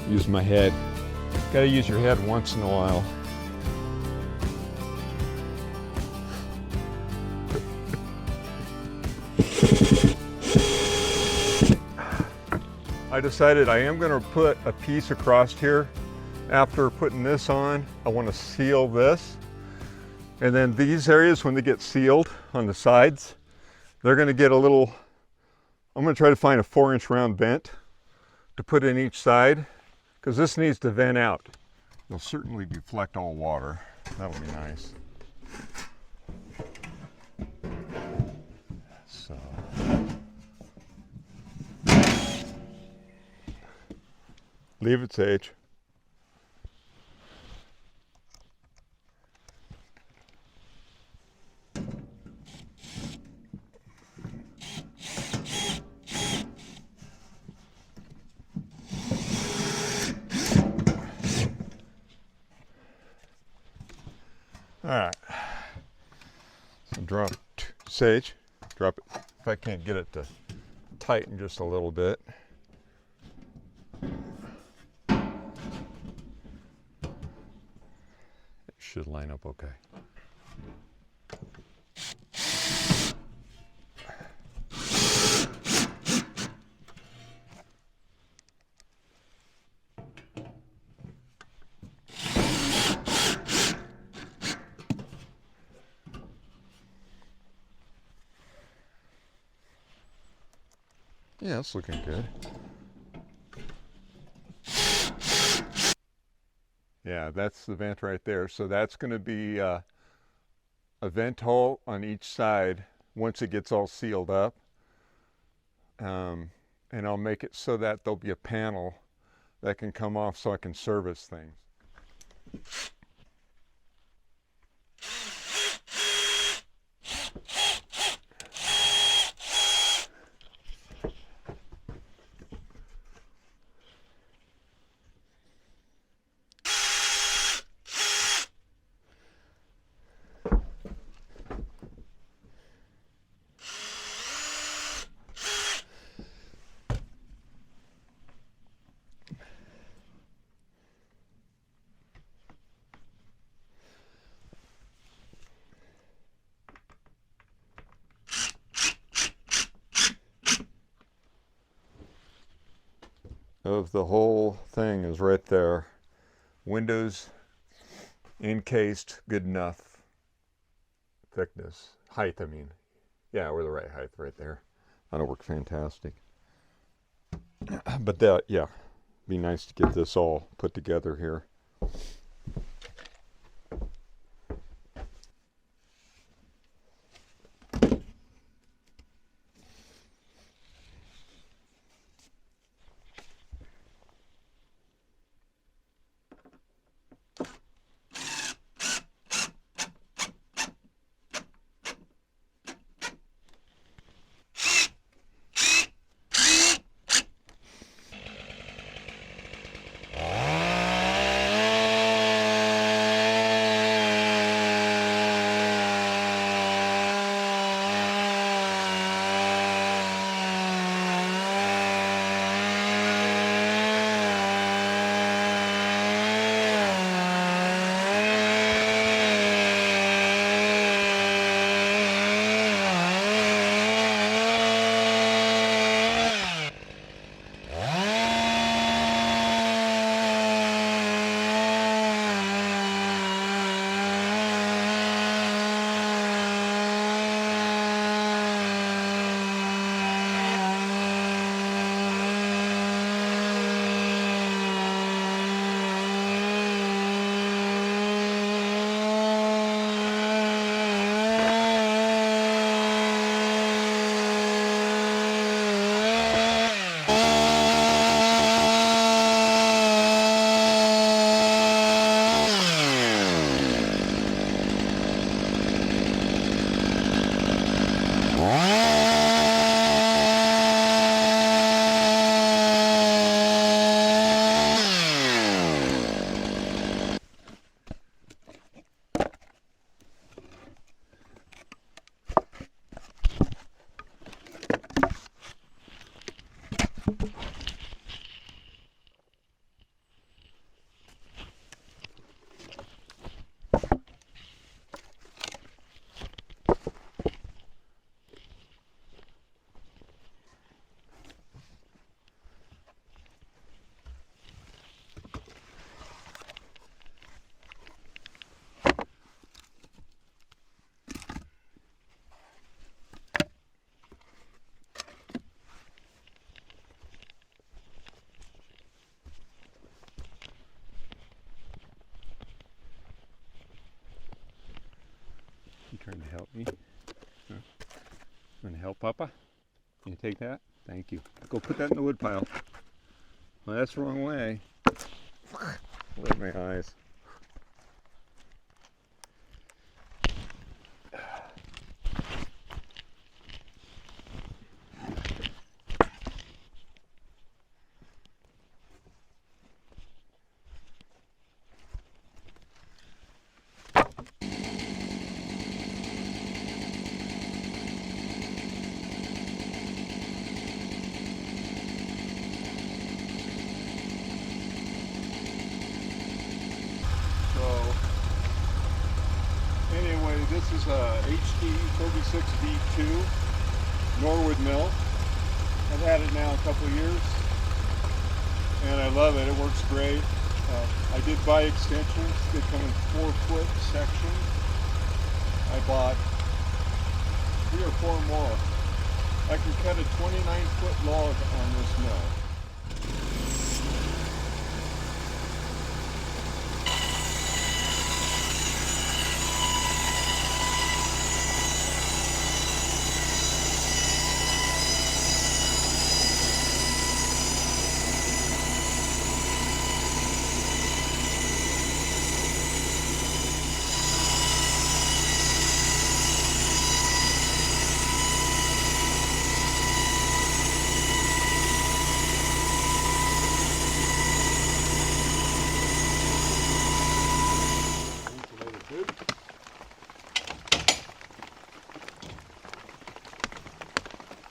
use my head. Gotta use your head once in a while. I decided I am going to put a piece across here. After putting this on, I want to seal this. And then these areas, when they get sealed on the sides, they're going to get a little, I'm going to try to find a 4-inch round vent to put in each side, because this needs to vent out. It'll certainly deflect all water. That'll be nice. So. Leave it, Sage. All right. So drop Sage. Drop it. If I can't get it to tighten just a little bit. Should line up okay. Yeah, it's looking good. Yeah, that's the vent right there. So that's going to be a vent hole on each side once it gets all sealed up. And I'll make it so that there'll be a panel that can come off so I can service things. Of the whole thing is right there. Windows encased, good enough thickness, height I mean. Yeah, we're the right height right there. That'll work fantastic. But that, yeah, be nice to get this all put together here. You trying to help me? Huh? Want to help Papa? Can you take that? Thank you. Go put that in the wood pile. Well, that's the wrong way. Look at my eyes. Anyway, this is a HD 36V2 Norwood mill. I've had it now a couple of years and I love it. It works great. I did buy extensions. They come in 4-foot sections. I bought 3 or 4 more. I can cut a 29-foot log on this mill.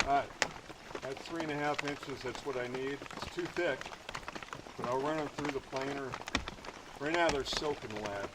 Alright, at 3.5 inches, that's what I need. It's too thick, but I'll run them through the planer. Right now they're soaking wet.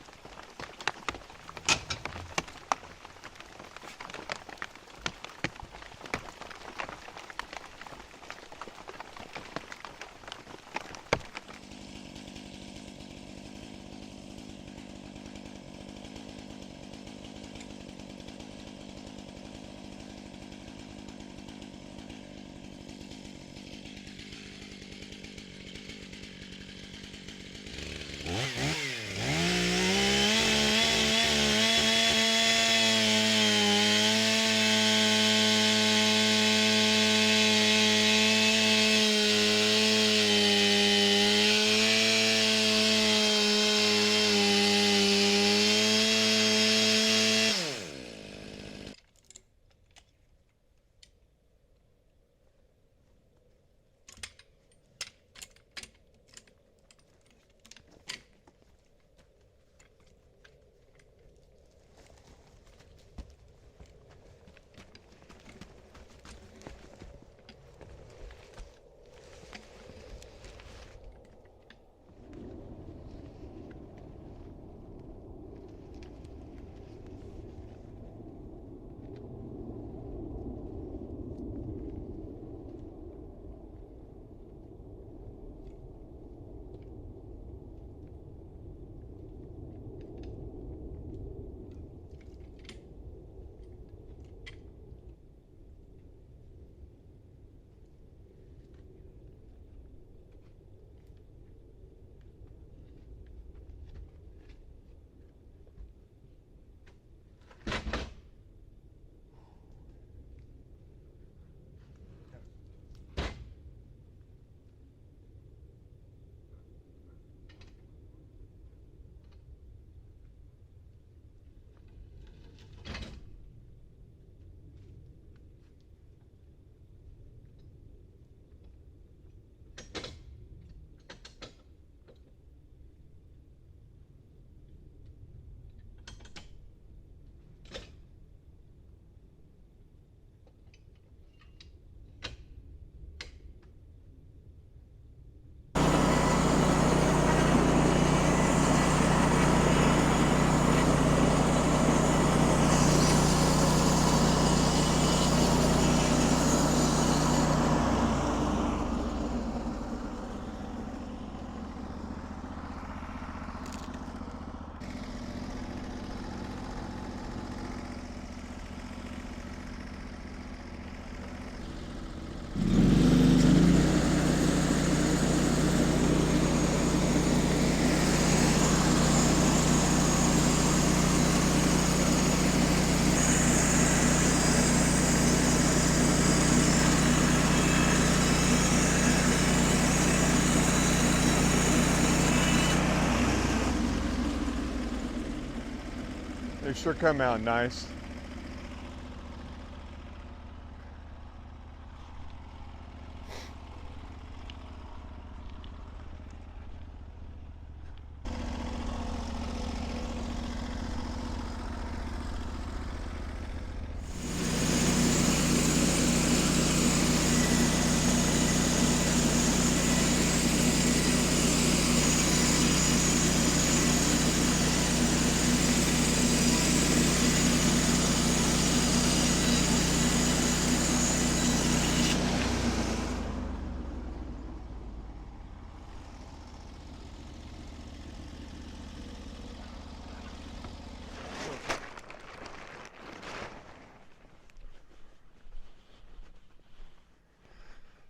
They sure come out nice.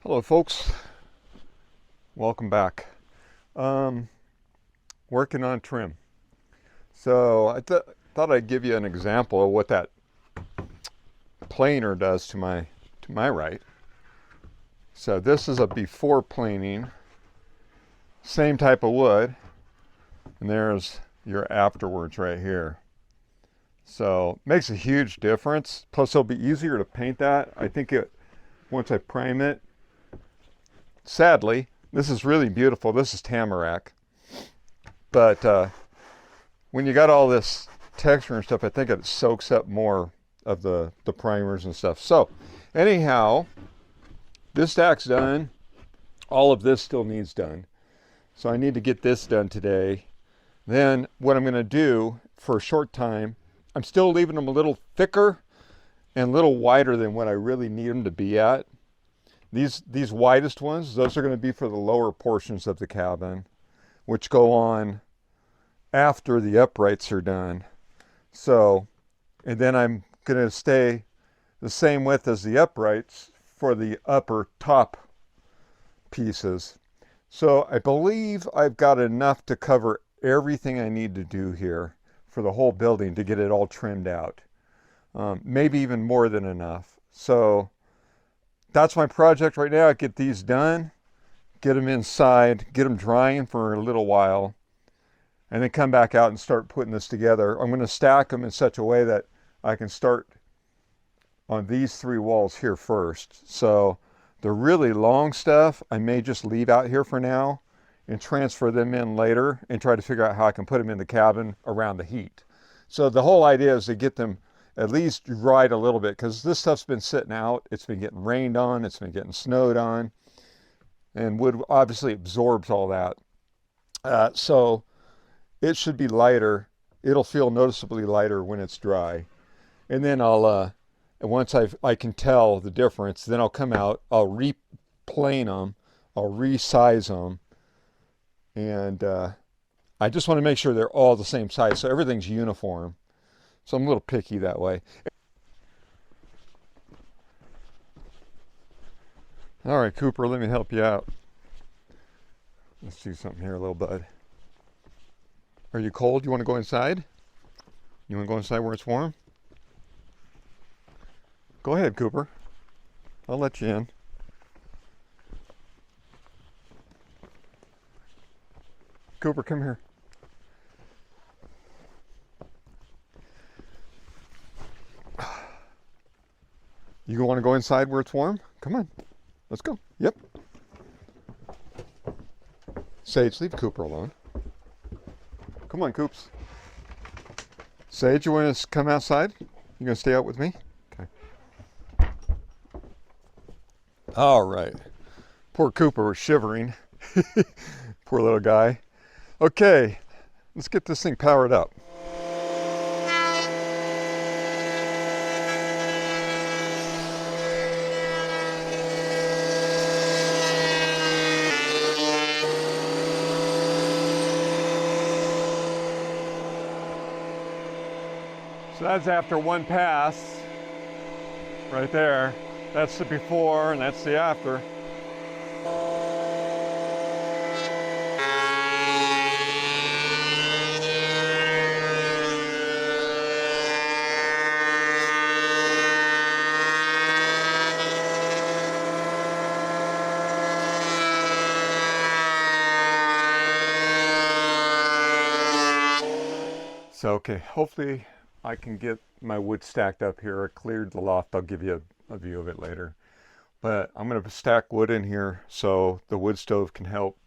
Hello folks, welcome back. Working on trim. So I thought I'd give you an example of what that planer does to my right. So this is a before planing, same type of wood, and there's your afterwards right here. So makes a huge difference. Plus it'll be easier to paint that. I think once I prime it. Sadly, this is really beautiful. This is tamarack. But when you got all this texture and stuff, I think it soaks up more of the primers and stuff. So anyhow, this stack's done. All of this still needs done. So I need to get this done today. Then what I'm going to do for a short time, I'm still leaving them a little thicker and a little wider than what I really need them to be at. These widest ones, those are going to be for the lower portions of the cabin, which go on after the uprights are done. So, and then I'm going to stay the same width as the uprights for the upper top pieces. So I believe I've got enough to cover everything I need to do here for the whole building to get it all trimmed out. Maybe even more than enough. So that's my project right now. Get these done, get them inside, get them drying for a little while, and then come back out and start putting this together. I'm going to stack them in such a way that I can start on these three walls here first. So the really long stuff I may just leave out here for now and transfer them in later and try to figure out how I can put them in the cabin around the heat. So the whole idea is to get them at least dried a little bit, because this stuff's been sitting out. It's been getting rained on, it's been getting snowed on, and wood obviously absorbs all that. So it should be lighter. It'll feel noticeably lighter when it's dry. And then I'll, once I can tell the difference, then I'll come out, I'll replane them, I'll resize them, and I just want to make sure they're all the same size so everything's uniform. So I'm a little picky that way. All right, Cooper, let me help you out. Let's do something here, little bud. Are you cold? You want to go inside? You want to go inside where it's warm? Go ahead, Cooper. I'll let you in. Cooper, come here. You want to go inside where it's warm? Come on. Let's go. Yep. Sage, leave Cooper alone. Come on, Coops. Sage, you want to come outside? You going to stay out with me? Okay. All right. Poor Cooper was shivering. Poor little guy. Okay, let's get this thing powered up. So that's after one pass, right there. That's the before and that's the after. So, okay, hopefully I can get my wood stacked up here. I cleared the loft. I'll give you a view of it later. But I'm going to stack wood in here so the wood stove can help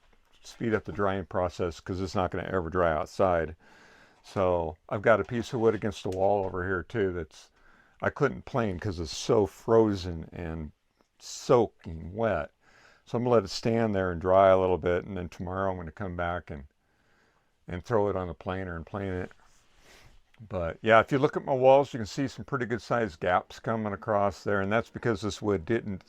speed up the drying process because it's not going to ever dry outside. So I've got a piece of wood against the wall over here too that's I couldn't plane because it's so frozen and soaking wet. So I'm going to let it stand there and dry a little bit, and then tomorrow I'm going to come back and throw it on the planer and plane it. But yeah, if you look at my walls, you can see some pretty good sized gaps coming across there, and that's because this wood didn't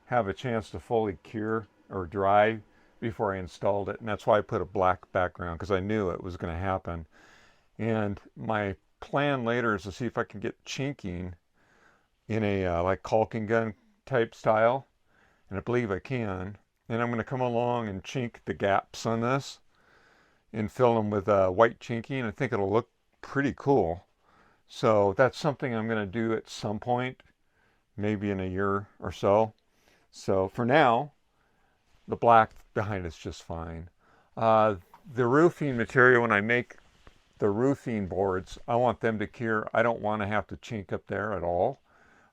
have a chance to fully cure or dry before I installed it, and that's why I put a black background, because I knew it was going to happen. And my plan later is to see if I can get chinking in a like caulking gun type style, and I believe I can. And I'm going to come along and chink the gaps on this and fill them with white chinking. I think it'll look pretty cool. So that's something I'm going to do at some point, maybe in a year or so. So for now, the black behind it's just fine. The roofing material, when I make the roofing boards, I want them to cure. I don't want to have to chink up there at all,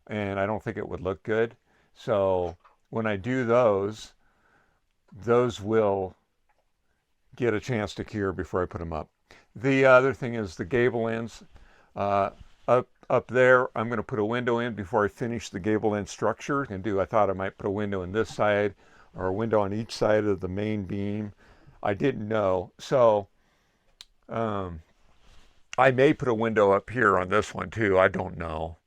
and I don't think it would look good. So when I do those will get a chance to cure before I put them up. The other thing is the gable ends. Up there, I'm going to put a window in before I finish the gable end structure. I thought I might put a window on this side or a window on each side of the main beam. I didn't know. So I may put a window up here on this one too. I don't know.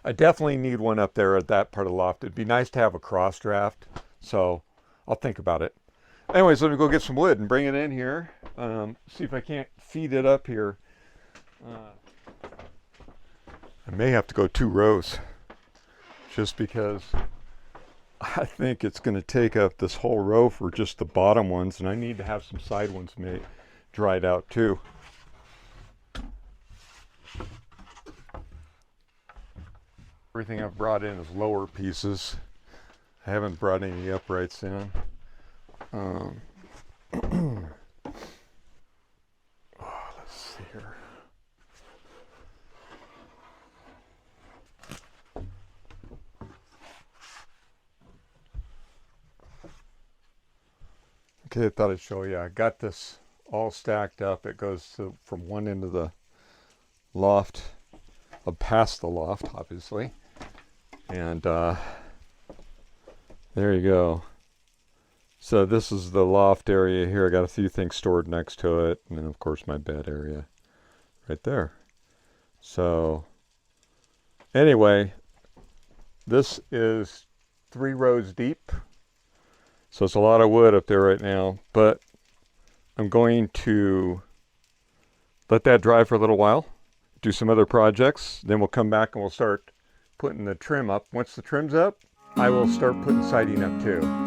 I definitely need one up there at that part of the loft. It'd be nice to have a cross draft. So I'll think about it. Anyways, let me go get some wood and bring it in here. See if I can't feed it up here. I may have to go 2 rows just because I think it's going to take up this whole row for just the bottom ones, and I need to have some side ones dried out too. Everything I've brought in is lower pieces. I haven't brought any uprights in. Let's see here. Okay, I thought I'd show you. I got this all stacked up. It goes from one end of the loft, past the loft, obviously. And there you go. So this is the loft area here. I got a few things stored next to it, and then of course my bed area right there. So anyway, this is 3 rows deep. So it's a lot of wood up there right now, but I'm going to let that dry for a little while, do some other projects, then we'll come back and we'll start putting the trim up. Once the trim's up, I will start putting siding up too.